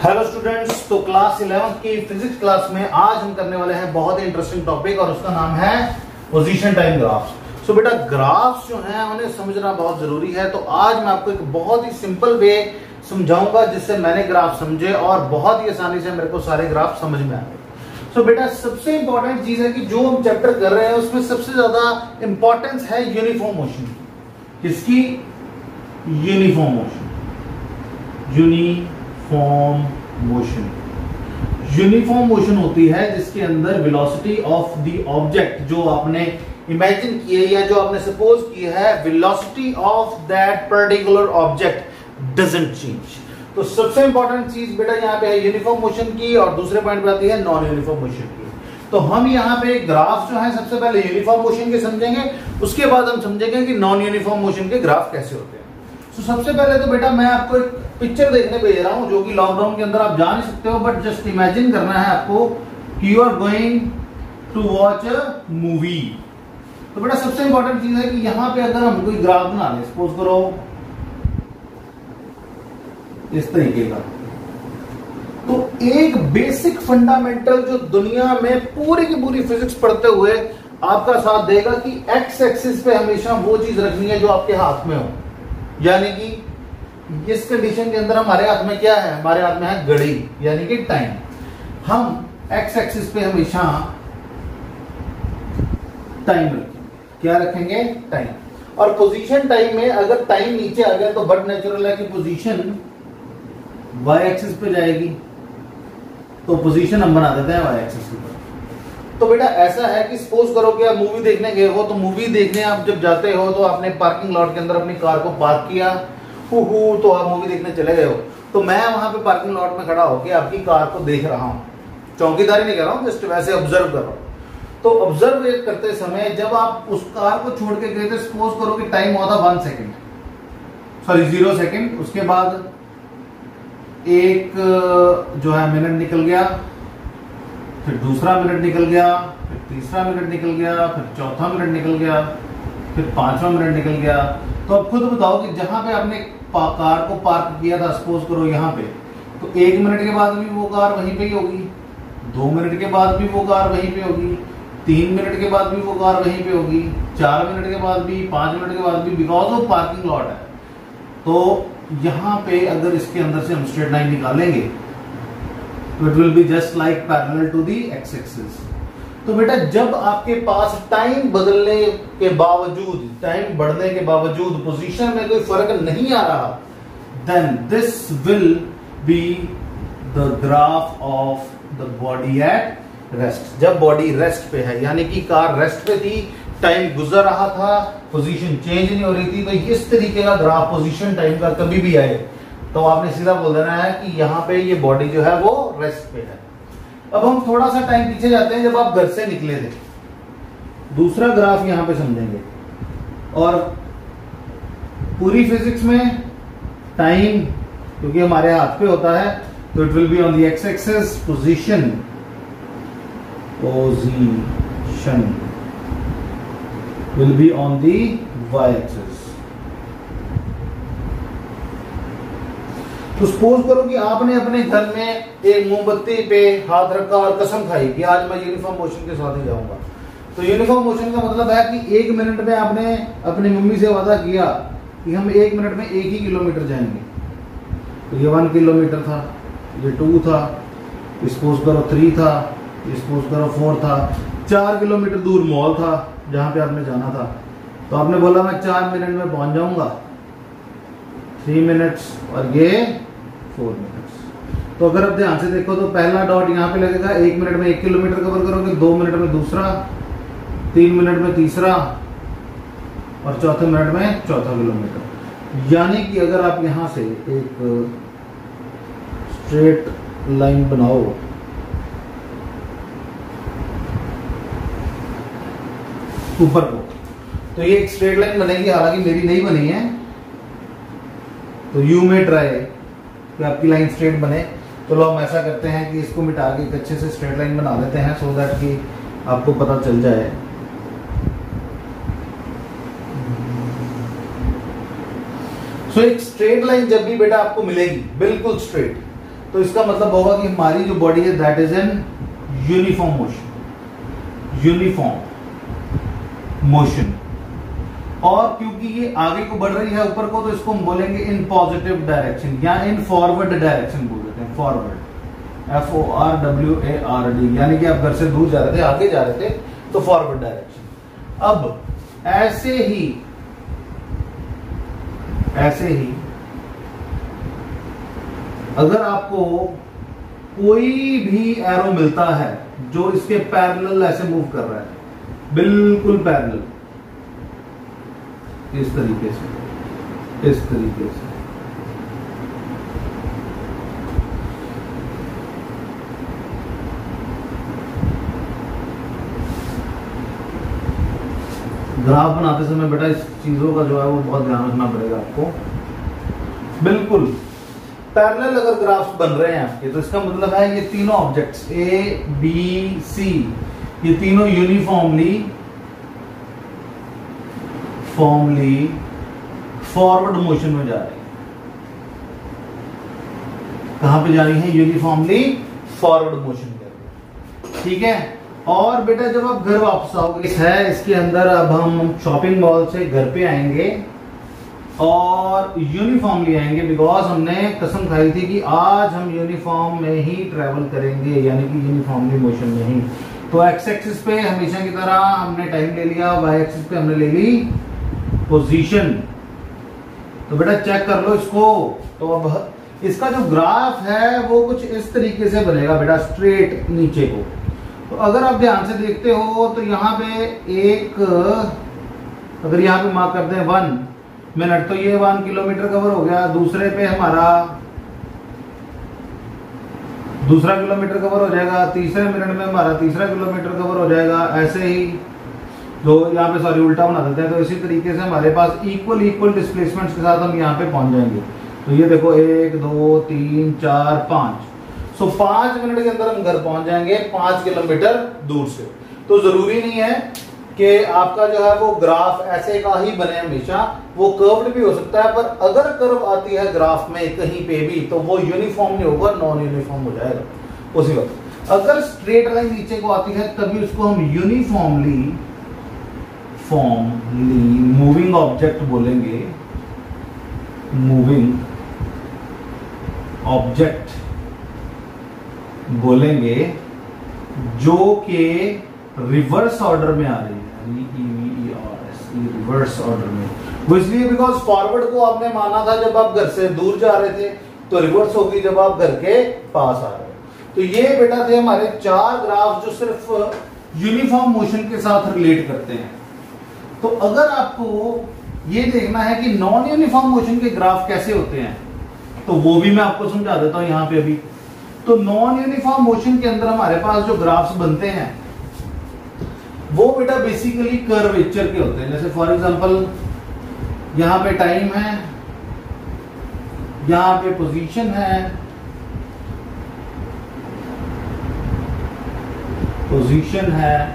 Hello students, तो class 11 की physics class में आज हम करने वाले हैं बहुत ही इंटरेस्टिंग टॉपिक और उसका नाम है पोजीशन टाइम ग्राफ्स। सो बेटा ग्राफ्स जो हैं उन्हें समझना बहुत जरूरी है। तो आज मैं आपको एक बहुत ही सिंपल वे समझाऊंगा जिससे मैंने ग्राफ समझे और बहुत ही आसानी से मेरे को सारे ग्राफ समझ में आए। सो बेटा सबसे इंपॉर्टेंट चीज है कि जो हम चैप्टर कर रहे हैं उसमें सबसे ज्यादा इंपॉर्टेंस है यूनिफॉर्म मोशन की। किसकी? Uniform motion. यूनिफॉर्म मोशन होती है जिसके अंदर वेलोसिटी ऑफ द ऑब्जेक्ट जो आपने इमेजिन की है या जो आपने सपोज की है, velocity of that particular object doesn't change. तो सबसे इंपॉर्टेंट चीज बेटा यहाँ पे है यूनिफॉर्म मोशन की और दूसरे पॉइंट पे आती है नॉन यूनिफॉर्म मोशन की। तो हम यहाँ पे ग्राफ जो है सबसे पहले यूनिफॉर्म मोशन के समझेंगे, उसके बाद हम समझेंगे कि नॉन यूनिफॉर्म मोशन के ग्राफ कैसे होते हैं। तो सबसे पहले तो बेटा मैं आपको एक पिक्चर देखने भेज रहा हूं जो कि लॉकडाउन के अंदर आप जा नहीं सकते हो, बट जस्ट इमेजिन करना है आपको कि you are going to watch a movie. तो बेटा सबसे इंपॉर्टेंट चीज है कि यहां पे अगर हम कोई ग्राफ बना लें, सपोज करो इस तरीके का, तो एक बेसिक फंडामेंटल जो दुनिया में पूरी की पूरी फिजिक्स पढ़ते हुए आपका साथ देगा कि एक्स एक्सिस पे हमेशा वो चीज रखनी है जो आपके हाथ में हो। यानी कि इस कंडीशन के अंदर हमारे हाथ में क्या है? हमारे हाथ में है घड़ी यानी कि टाइम। हम एक्स एक्सिस पे हमेशा टाइम रखेंगे। क्या रखेंगे? टाइम। और पोजीशन टाइम में अगर टाइम नीचे आ गया तो बट नेचुरल है कि पोजीशन वाई एक्सिस पे जाएगी, तो पोजीशन हम बना देते हैं वाई एक्सिस के ऊपर। तो बेटा ऐसा है कि सपोज करो कि आप मूवी देखने गए हो, तो मूवी देखने आप जब जाते हो तो आपने पार्किंग लॉट के अंदर अपनी कार को पार्क किया, तो आप मूवी देखने चले गए हो। तो मैं वहां पे पार्किंग लॉट में खड़ा होकर आपकी कार को देख रहा हूं, चौकीदारी नहीं कर रहा हूं, जस्ट वैसे ऑब्जर्व कर रहा हूं। तो ऑब्जर्व करते समय जब आप उस कार को छोड़ के गए थे, सपोज करो कि टाइम हुआ था 1 सेकेंड, सॉरी 0 सेकेंड, उसके बाद एक जो है मिनट निकल गया, फिर दूसरा मिनट निकल गया, फिर तीसरा मिनट निकल गया, फिर चौथा मिनट निकल गया, फिर 5वां मिनट निकल गया। तो अब खुद बताओ कि जहां पे आपने कार को पार्क किया था, सपोज करो यहाँ पे, तो 1 मिनट के बाद भी वो कार वहीं पे ही होगी, 2 मिनट के बाद भी वो कार वहीं पे होगी, 3 मिनट के बाद भी वो कार वहीं पे होगी, 4 मिनट के बाद भी, 5 मिनट के बाद भी, बिकॉज वो पार्किंग लॉट है। तो यहाँ पे अगर इसके अंदर से हम स्ट्रेट लाइन निकालेंगे तो it will be just like parallel to the X axis. तो बेटा जब आपके पास टाइम बदलने के बावजूद, टाइम बढ़ने के बावजूद पोजीशन में कोई फर्क नहीं आ रहा, then this will be the graph of the body at rest. जब बॉडी रेस्ट पे है यानी कि कार रेस्ट पे थी, टाइम गुजर रहा था, पोजीशन चेंज नहीं हो रही थी, तो इस तरीके का ग्राफ पोजीशन टाइम का कभी भी आए तो आपने सीधा बोल देना है कि यहाँ पे ये बॉडी जो है वो रेस्ट पे है। अब हम थोड़ा सा टाइम पीछे जाते हैं, जब आप घर से निकले थे, दूसरा ग्राफ यहां पे समझेंगे। और पूरी फिजिक्स में टाइम क्योंकि हमारे हाथ पे होता है तो it will be on the x axis, position will be on the y-axis। तो सपोज करो कि आपने अपने घर में एक मोमबत्ती पे हाथ रखा और कसम खाई कि आज मैं यूनिफॉर्म मोशन के साथ ही जाऊंगा। तो यूनिफॉर्म मोशन का मतलब है कि 1 मिनट में आपने अपनी मम्मी से वादा किया कि हम 1 मिनट में 1 ही किलोमीटर जाएंगे। तो ये 1 किलोमीटर था, ये 2 था, सपोज करो 3 था, सपोज करो 4 था, 4 किलोमीटर दूर मॉल था जहां पे आपने जाना था। तो आपने बोला मैं 4 मिनट में पहुंच जाऊंगा, 3 मिनट्स और ये 4 मिनट्स। तो अगर आप ध्यान से देखो तो पहला डॉट यहाँ पे लगेगा, 1 मिनट में 1 किलोमीटर कवर करोगे, 2 मिनट में दूसरा, 3 मिनट में तीसरा और चौथे मिनट में चौथा किलोमीटर। यानी कि अगर आप यहां से एक स्ट्रेट लाइन बनाओ ऊपर को, तो ये एक स्ट्रेट लाइन बनेगी, हालांकि मेरी नहीं बनी है, तो यू में ट्राई कि आपकी लाइन स्ट्रेट बने। तो लोग हम ऐसा करते हैं कि इसको मिटा के एक अच्छे से स्ट्रेट लाइन बना देते हैं सो दैट कि आपको पता चल जाए। सो एक स्ट्रेट लाइन जब भी बेटा आपको मिलेगी बिल्कुल स्ट्रेट, तो इसका मतलब होगा कि हमारी जो बॉडी है that is an uniform motion, uniform motion. और क्योंकि ये आगे को बढ़ रही है ऊपर को, तो इसको हम बोलेंगे इन पॉजिटिव डायरेक्शन या इन फॉरवर्ड डायरेक्शन बोल देते हैं, फॉरवर्ड, FORWARD, यानी कि आप घर से दूर जा रहे थे, आगे जा रहे थे, तो फॉरवर्ड डायरेक्शन। अब ऐसे ही अगर आपको कोई भी एरो मिलता है जो इसके पैरेलल ऐसे मूव कर रहा है, बिल्कुल पैरेलल, इस तरीके से, ग्राफ बनाते समय बेटा इस चीजों का जो है वो बहुत ध्यान रखना पड़ेगा आपको। बिल्कुल पैरेलल अगर ग्राफ्स बन रहे हैं आपके, तो इसका मतलब है ये तीनों ऑब्जेक्ट्स A, B, C, ये तीनों यूनिफॉर्मली फॉरवर्ड मोशन में जा रही है। कहां पे जा रही है? यूनिफॉर्मली फॉरवर्ड मोशन कर रही है, ठीक है। और बेटा जब आप घर वापस आओगे है इसके अंदर, अब हम शॉपिंग मॉल से घर पे आएंगे और यूनिफॉर्मली आएंगे, बिकॉज हमने कसम खाई थी कि आज हम यूनिफॉर्म में ही ट्रेवल करेंगे, यानी कि यूनिफॉर्मली मोशन में ही। तो एक्स एक्सिस पे हमेशा की तरह हमने टाइम ले लिया, वाई एक्सिस पे हमने ले ली पोजीशन। तो बेटा चेक कर लो इसको। तो अब इसका जो ग्राफ है वो कुछ इस तरीके से बनेगा बेटा, स्ट्रेट नीचे को। तो अगर आप ध्यान से देखते हो तो यहाँ पे एक, अगर यहाँ पे मार्क करते हैं 1 मिनट, तो ये 1 किलोमीटर कवर हो गया। दूसरे पे हमारा दूसरा किलोमीटर कवर हो जाएगा, तीसरे मिनट में हमारा तीसरा किलोमीटर कवर हो जाएगा। ऐसे ही जो यहाँ पे सॉरी उल्टा बना देते हैं, तो इसी तरीके से हमारे पास इक्वल डिस्प्लेसमेंट्स के साथ हम यहाँ पे पहुंच जाएंगे। तो ये देखो 1 2 3 4 5, सो 5 मिनट के अंदर हम घर पहुंच जाएंगे 5 किलोमीटर दूर से। तो जरूरी नहीं है कि आपका जो है वो ग्राफ ऐसे का ही बने हमेशा, वो कर्व्ड भी हो सकता है। पर अगर कर्व आती है ग्राफ में कहीं पे भी, तो वो यूनिफॉर्म नहीं होगा, नॉन यूनिफॉर्म हो जाएगा उसी वक्त। अगर स्ट्रेट लाइन नीचे को आती है तभी उसको हम यूनिफॉर्मली मूविंग ऑब्जेक्ट बोलेंगे, मूविंग ऑब्जेक्ट बोलेंगे, जो के रिवर्स ऑर्डर में आ रही है, रिवर्स ऑर्डर में। वो इसलिए बिकॉज फॉरवर्ड को आपने माना था जब आप घर से दूर जा रहे थे, तो रिवर्स होगी जब आप घर के पास आ रहे हो। तो ये बेटा थे हमारे 4 ग्राफ जो सिर्फ यूनिफॉर्म मोशन के साथ रिलेट करते हैं। तो अगर आपको ये देखना है कि नॉन यूनिफॉर्म मोशन के ग्राफ कैसे होते हैं, तो वो भी मैं आपको समझा देता हूं यहां पे अभी। तो नॉन यूनिफॉर्म मोशन के अंदर हमारे पास जो ग्राफ्स बनते हैं वो बेटा बेसिकली कर्वेचर के होते हैं। जैसे फॉर एग्जांपल यहां पे टाइम है, यहां पे पोजीशन है,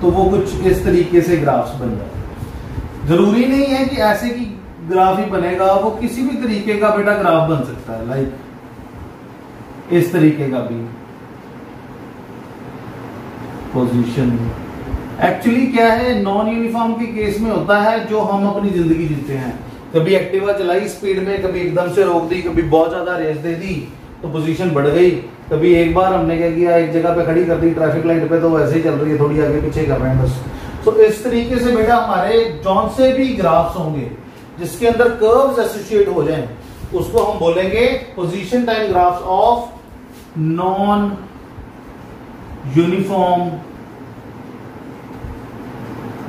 तो वो कुछ इस तरीके से ग्राफ्स बन जाते हैं। जरूरी नहीं है कि ऐसे की ग्राफ ही बनेगा, वो किसी भी तरीके का बेटा ग्राफ बन सकता है, लाइक इस तरीके का भी। पोजीशन एक्चुअली क्या है, नॉन यूनिफॉर्म के केस में होता है जो हम अपनी जिंदगी जीते हैं। कभी एक्टिवा चलाई स्पीड में, कभी एकदम से रोक दी, कभी बहुत ज्यादा रेस दे दी तो पोजीशन बढ़ गई। कभी एक बार हमने क्या किया, एक जगह पे खड़ी कर दी ट्रैफिक लाइट पे, तो वैसे ही चल रही है, थोड़ी आगे पीछे कर रहे हैं बस। तो इस तरीके से बेटा हमारे जौन से भी ग्राफ्स होंगे जिसके अंदर कर्व्स एसोसिएट हो जाएं, उसको हम बोलेंगे position time graphs of non uniform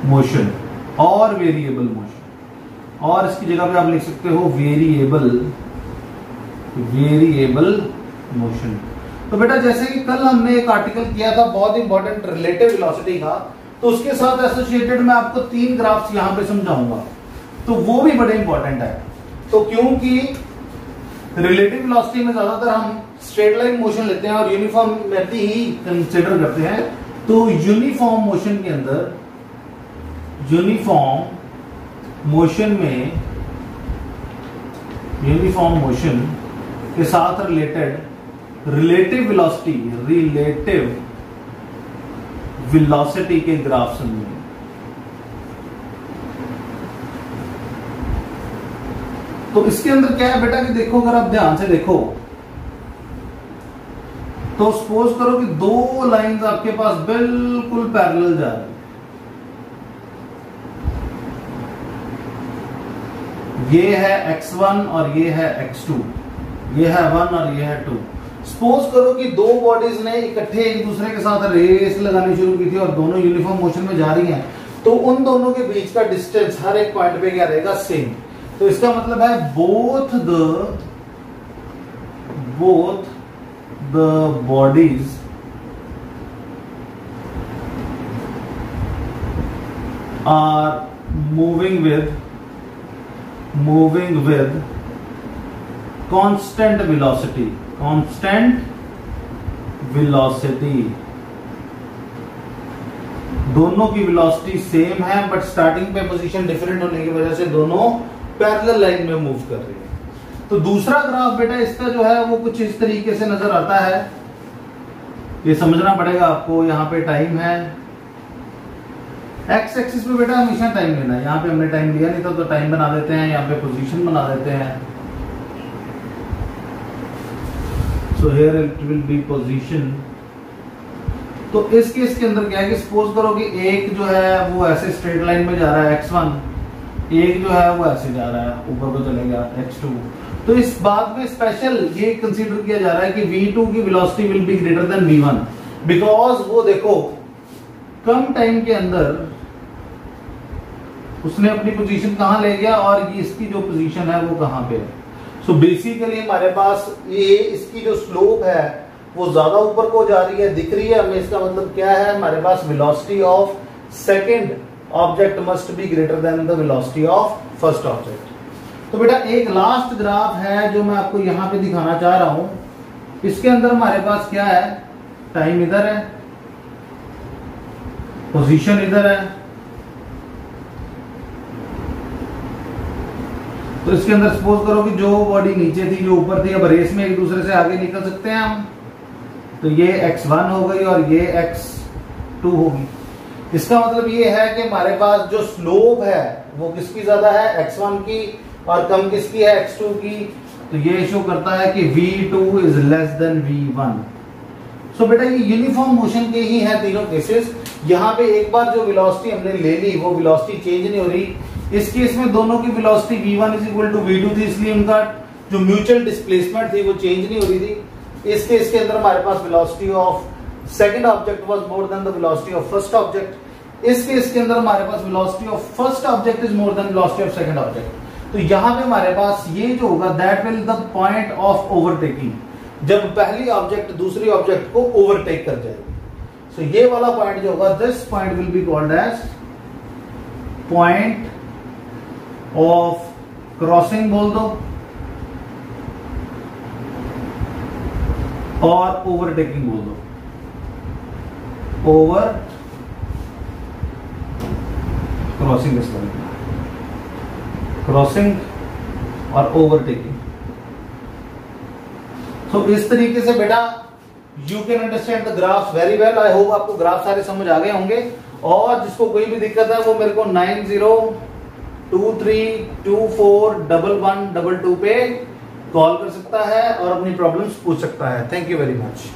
motion और वेरिएबल मोशन। और इसकी जगह पे आप लिख सकते हो वेरिएबल मोशन। तो बेटा जैसे कि कल हमने एक आर्टिकल किया था बहुत इंपॉर्टेंट रिलेटिव वेलोसिटी का, तो उसके साथ एसोसिएटेड मैं आपको 3 ग्राफ्स यहां पे समझाऊंगा, तो वो भी बड़े इंपॉर्टेंट है। तो क्योंकि रिलेटिव वेलोसिटी में ज्यादातर हम स्ट्रेट लाइन मोशन लेते हैं और यूनिफॉर्म मेथड ही कंसीडर करते हैं, तो यूनिफॉर्म मोशन के अंदर, यूनिफॉर्म मोशन के साथ रिलेटिव वेलोसिटी के ग्राफ समझेंगे। तो इसके अंदर क्या है बेटा कि देखो, अगर आप ध्यान से देखो तो सपोज करो कि दो लाइंस आपके पास बिल्कुल पैरेलल जा रही है, ये है x1 और ये है x2, ये है 1 और ये है 2। सपोज करो कि दो बॉडीज ने इकट्ठे एक दूसरे के साथ रेस लगानी शुरू की थी और दोनों यूनिफॉर्म मोशन में जा रही हैं, तो उन दोनों के बीच का डिस्टेंस हर एक पॉइंट पे क्या रहेगा, सेम। तो इसका मतलब है both the bodies are moving with constant velocity। दोनों की वेलोसिटी सेम है, बट स्टार्टिंग पे पोजीशन डिफरेंट होने की वजह से दोनों पैरेलल लाइन में मूव कर रही है। तो दूसरा ग्राफ बेटा इसका जो है वो कुछ इस तरीके से नजर आता है। ये समझना पड़ेगा आपको। यहाँ पे टाइम है, एक्स एक्सिस पे बेटा हमेशा टाइम लेना है। यहाँ पे हमने टाइम लिया नहीं था तो टाइम बना देते हैं, यहाँ पे पोजीशन बना देते हैं। So here it will B position. तो इस केस के अंदर क्या है कि सपोज करो कि एक जो है वो ऐसे स्ट्रेट लाइन में जा रहा है x1, एक जो है वो ऐसे जा रहा है, ऊपर को चलेगा x2। तो इस बात में स्पेशल ये कंसीडर किया जा रहा है कि v2 की velocity will be greater then v1, because वो देखो कम टाइम के अंदर उसने अपनी पोजीशन कहां ले गया और ये इसकी जो पोजीशन है वो कहां पे है। सो बेसिकली हमारे पास ये इसकी जो स्लोप है वो ज्यादा ऊपर को जा रही है, दिख रही है हमें। इसका मतलब क्या है, हमारे पास velocity of second object must be greater than the velocity of first object. तो बेटा एक लास्ट ग्राफ है जो मैं आपको यहां पे दिखाना चाह रहा हूं। इसके अंदर हमारे पास क्या है, टाइम इधर है, पोजीशन इधर है। तो इसके अंदर सपोज करो कि जो बॉडी नीचे थी जो ऊपर थी, अब रेस में एक दूसरे से आगे निकल सकते हैं हम। तो ये x1 हो गई और ये x2 होगी। इसका मतलब ये है कि हमारे पास जो स्लोप है वो किसकी ज्यादा है, x1 की, और कम किसकी है, x2 की। तो ये शो करता है कि v2 is less than v1। सो बेटा ये यूनिफॉर्म मोशन के ही है तीनों केसेस। यहाँ पे एक बार जो वेलोसिटी हमने ले ली वो वेलोसिटी चेंज नहीं हो रही। इस केस में दोनों की velocity v1 is equal to v2 थी, इसलिए उनका जो म्यूचुअल डिस्प्लेसमेंट थी वो चेंज नहीं हो रही थी। इस केस के अंदर हमारे पास velocity of second object was more than the velocity of first object. इस केस के अंदर हमारे पास velocity of first object is more than velocity of second object. तो यहां पे हमारे पास ये जो होगा that will the point of overtaking, जब पहली ऑब्जेक्ट दूसरी ऑब्जेक्ट को ओवरटेक कर जाएगी। सो ये वाला पॉइंट जो होगा, this point will be called as point of crossing बोल दो और ओवरटेकिंग बोल दो। ओवर क्रॉसिंग क्रॉसिंग और ओवरटेकिंग। सो इस तरीके से बेटा you can understand the graphs very well. I hope आपको ग्राफ सारे समझ आ गए होंगे। और जिसको कोई भी दिक्कत है वो मेरे को 9023241112 पे कॉल कर सकता है और अपनी प्रॉब्लम्स पूछ सकता है। Thank you very much.